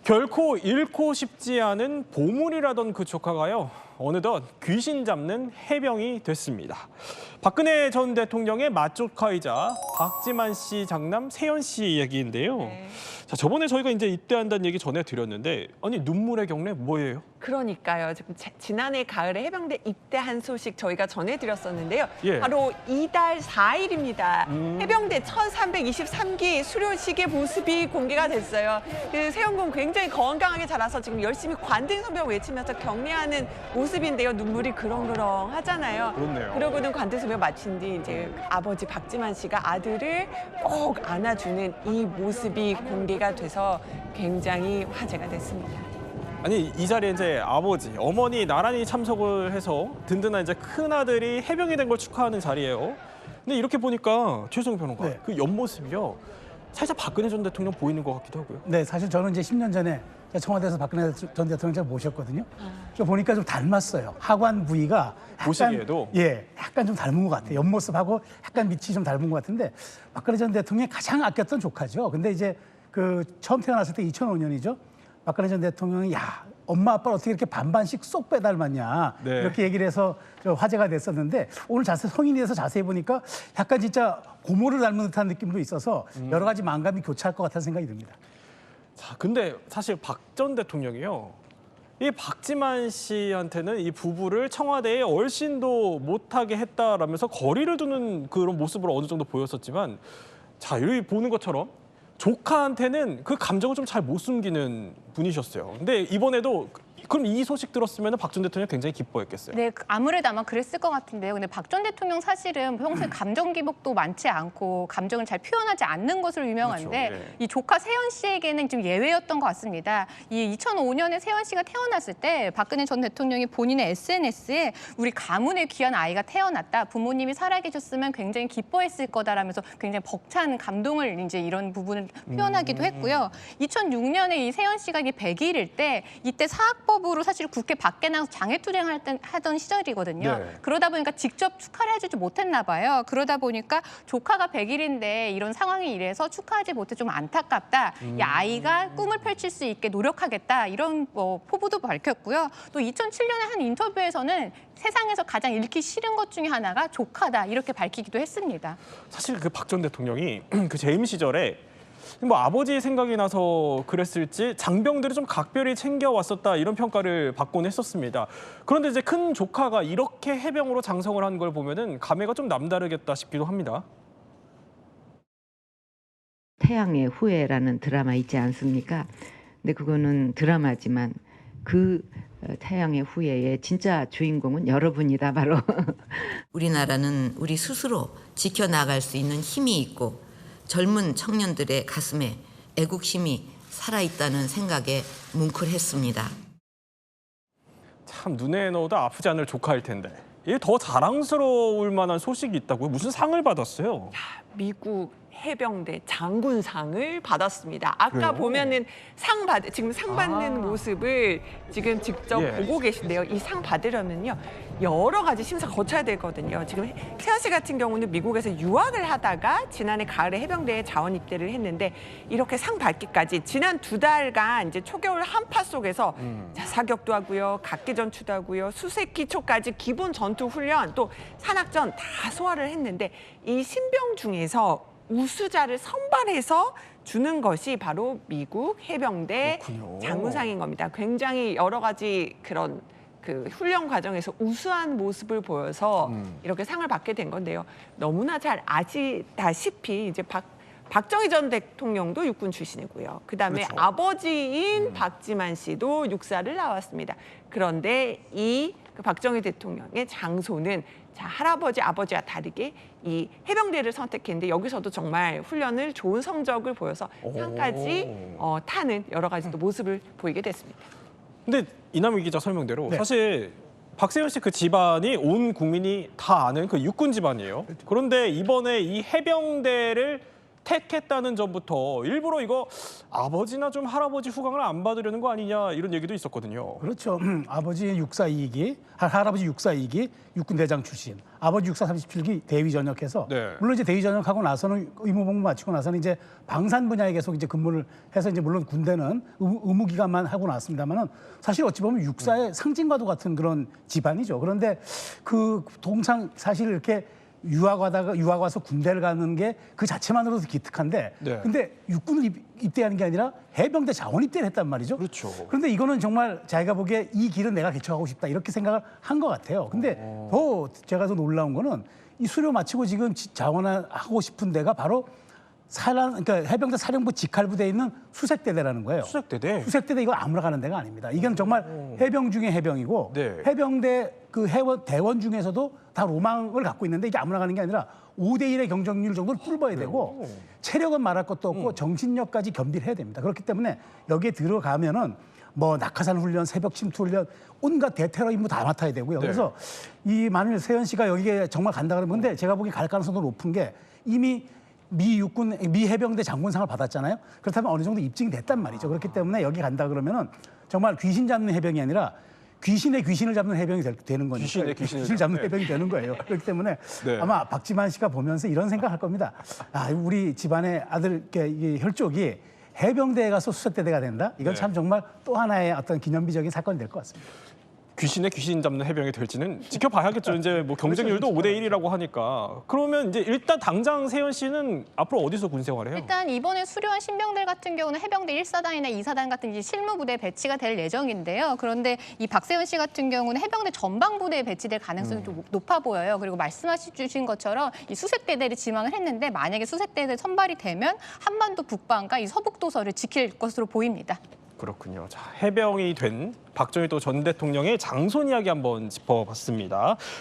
결코 잃고 싶지 않은 보물이라던 그 조카가요. 어느덧 귀신 잡는 해병이 됐습니다. 박근혜 전 대통령의 맏조카이자 박지만 씨 장남 세연 씨 얘기인데요. 네. 자, 저번에 저희가 이제 입대한다는 얘기 전해드렸는데 아니 눈물의 경례 뭐예요? 그러니까요. 지금 지난해 가을에 해병대 입대한 소식 저희가 전해드렸었는데요. 예. 바로 이달 4일입니다. 해병대 1323기 수료식의 모습이 공개가 됐어요. 그 세연군 굉장히 건강하게 자라서 지금 열심히 관등성병 외치면서 격려하는 모습인데요. 눈물이 그렁그렁하잖아요. 그렇네요. 그러고는 관등성병 마친 뒤 이제 아버지 박지만 씨가 아들을 꼭 안아주는 이 모습이 공개가 돼서 굉장히 화제가 됐습니다. 아니 이 자리에 이제 아버지, 어머니 나란히 참석을 해서 든든한 이제 큰 아들이 해병이 된 걸 축하하는 자리예요. 근데 이렇게 보니까 최수영 평론가 네. 그 옆모습이요. 살짝 박근혜 전 대통령 보이는 것 같기도 하고요. 네, 사실 저는 이제 10년 전에 청와대에서 박근혜 전 대통령 제가 모셨거든요. 저 보니까 좀 닮았어요. 하관 부위가 약간, 보시기에도? 약간 좀 닮은 것 같아요. 옆모습하고 약간 밑이 좀 닮은 것 같은데 박근혜 전 대통령이 가장 아꼈던 조카죠. 근데 이제 그 처음 태어났을 때 2005년이죠. 박근혜 전 대통령이 야 엄마 아빠를 어떻게 이렇게 반반씩 쏙 빼닮았냐 네. 이렇게 얘기를 해서 저 화제가 됐었는데 오늘 성인이 돼서 자세히 보니까 약간 진짜 고모를 닮은 듯한 느낌도 있어서 여러 가지 만감이 교차할 것 같다는 생각이 듭니다. 자, 근데 사실 박 전 대통령이요. 이 박지만 씨한테는 이 부부를 청와대에 얼씬도 못하게 했다라면서 거리를 두는 그런 모습으로 어느 정도 보였었지만 자, 여기 보는 것처럼 조카한테는 그 감정을 좀 잘 못 숨기는 분이셨어요. 근데 이번에도 그럼 이 소식 들었으면 박 전 대통령 굉장히 기뻐했겠어요. 네, 아무래도 아마 그랬을 것 같은데요. 근데 박 전 대통령 사실은 평소에 감정 기복도 많지 않고 감정을 잘 표현하지 않는 것으로 유명한데 그렇죠, 예. 이 조카 세연 씨에게는 좀 예외였던 것 같습니다. 이 2005년에 세연 씨가 태어났을 때 박근혜 전 대통령이 본인의 SNS에 우리 가문에 귀한 아이가 태어났다. 부모님이 살아계셨으면 굉장히 기뻐했을 거다라면서 굉장히 벅찬 감동을 이제 이런 부분을 표현하기도 했고요. 2006년에 이 세연 씨가 이게 100일일 때 이때 사학법으로 사실 국회 밖에 나가서 장애투쟁을 하던 시절이거든요. 네. 그러다 보니까 직접 축하를 해주지 못했나 봐요. 그러다 보니까 조카가 100일인데 이런 상황이 이래서 축하하지 못해 좀 안타깝다. 이 아이가 꿈을 펼칠 수 있게 노력하겠다. 이런 포부도 밝혔고요. 또 2007년에 한 인터뷰에서는 세상에서 가장 잃기 싫은 것 중에 하나가 조카다. 이렇게 밝히기도 했습니다. 사실 그 박 전 대통령이 그 재임 시절에 뭐 아버지 생각이 나서 그랬을지 장병들을 좀 각별히 챙겨왔었다 이런 평가를 받곤 했었습니다. 그런데 이제 큰 조카가 이렇게 해병으로 장성을 한 걸 보면은 감회가 좀 남다르겠다 싶기도 합니다. 태양의 후예라는 드라마 있지 않습니까? 근데 그거는 드라마지만 그 태양의 후예의 진짜 주인공은 여러분이다 바로. 우리나라는 우리 스스로 지켜나갈 수 있는 힘이 있고 젊은 청년들의 가슴에 애국심이 살아있다는 생각에 뭉클했습니다. 참 눈에 넣어도 아프지 않을 조카일 텐데 이게 더 자랑스러울 만한 소식이 있다고요? 무슨 상을 받았어요? 미국 해병대 장군상을 받았습니다. 아까 그래요? 보면은 지금 상 받는 모습을 지금 직접 예. 보고 계신데요. 이 상 받으려면요. 여러 가지 심사 거쳐야 되거든요. 지금 세연 씨 같은 경우는 미국에서 유학을 하다가 지난해 가을에 해병대에 자원 입대를 했는데 이렇게 상 받기까지 지난 2달간 이제 초겨울 한파 속에서 자, 사격도 하고요. 각기 전투도 하고요. 수색 기초까지 기본 전투 훈련 또 산악전 다 소화를 했는데 이 신병 중에서 우수자를 선발해서 주는 것이 바로 미국 해병대 그렇군요. 장군상인 겁니다. 굉장히 여러 가지 그런 그 훈련 과정에서 우수한 모습을 보여서 이렇게 상을 받게 된 건데요. 너무나 잘 아시다시피 이제 박정희 전 대통령도 육군 출신이고요. 그다음에 그렇죠. 아버지인 박지만 씨도 육사를 나왔습니다. 그런데 그 박정희 대통령의 장소는 자, 할아버지, 아버지와 다르게 이 해병대를 선택했는데 여기서도 정말 훈련을 좋은 성적을 보여서 상까지 타는 여러 가지 또 모습을 보이게 됐습니다. 근데 이남희 기자 설명대로 네. 사실 박세현 씨 그 집안이 온 국민이 다 아는 그 육군 집안이에요. 그런데 이번에 이 해병대를 택했다는 점부터 일부러 이거 아버지나 좀 할아버지 후광을 안 받으려는 거 아니냐 이런 얘기도 있었거든요. 그렇죠. 아버지 육사 2기, 할아버지 육사 2기, 육군 대장 출신. 아버지 육사 37기 대위 전역해서 네. 물론 이제 대위 전역하고 나서는 의무 복무 마치고 나서는 이제 방산 분야에 계속 이제 근무를 해서 이제 물론 군대는 의무 기간만 하고 나왔습니다만은 사실 어찌 보면 육사의 상징과도 같은 그런 집안이죠. 그런데 그 동상 사실 이렇게 유학 와서 군대를 가는 게 그 자체만으로도 기특한데 네. 근데 육군을 입대하는 게 아니라 해병대 자원 입대를 했단 말이죠. 그렇죠. 그런데 이거는 정말 자기가 보기에 이 길은 내가 개척하고 싶다 이렇게 생각을 한 것 같아요. 근데 더 제가 더 놀라운 거는 이 수료 마치고 지금 자원하고 싶은 데가 바로 그러니까 해병대 사령부 직할부대에 있는 수색대대라는 거예요. 수색대대. 수색대대 이거 아무나 가는 데가 아닙니다. 이건 정말 해병 중에 해병이고 네. 해병대 그 대원 중에서도 다 로망을 갖고 있는데 이게 아무나 가는 게 아니라 5대1의 경쟁률 정도를 뚫어야 되고 체력은 말할 것도 없고 정신력까지 겸비를 해야 됩니다. 그렇기 때문에 여기에 들어가면은 뭐 낙하산 훈련, 새벽 침투 훈련, 온갖 대테러 임무 다 맡아야 되고요. 네. 그래서 이 만일 세현 씨가 여기에 정말 간다 그러면 근데 제가 보기에 갈 가능성도 높은 게 이미 미 해병대 장군상을 받았잖아요. 그렇다면 어느 정도 입증이 됐단 말이죠. 그렇기 때문에 여기 간다 그러면은 정말 귀신 잡는 해병이 아니라 귀신의 귀신을 잡는 해병이 되는 거니까. 귀신의 귀신을 잡는 잡는. 해병이 되는 거예요. 그렇기 때문에 네. 아마 박지만 씨가 보면서 이런 생각할 겁니다. 아, 우리 집안의 아들 이 혈족이 해병대에 가서 수색대대가 된다. 이건 네. 참 정말 또 하나의 어떤 기념비적인 사건이 될 것 같습니다. 귀신의 귀신 잡는 해병이 될지는 지켜봐야겠죠. 이제 뭐 경쟁률도 5대 1이라고 하니까. 그러면 이제 일단 당장 세연 씨는 앞으로 어디서 군 생활해요? 일단 이번에 수료한 신병들 같은 경우는 해병대 1사단이나 2사단 같은 이제 실무부대에 배치가 될 예정인데요. 그런데 이 박세현 씨 같은 경우는 해병대 전방부대에 배치될 가능성이 좀 높아 보여요. 그리고 말씀하신 것처럼 이 수색대대를 지망을 했는데 만약에 수색대대 선발이 되면 한반도 북방과 이 서북도서를 지킬 것으로 보입니다. 그렇군요. 자, 해병이 된 박정희 또 전 대통령의 장손 이야기 한번 짚어봤습니다.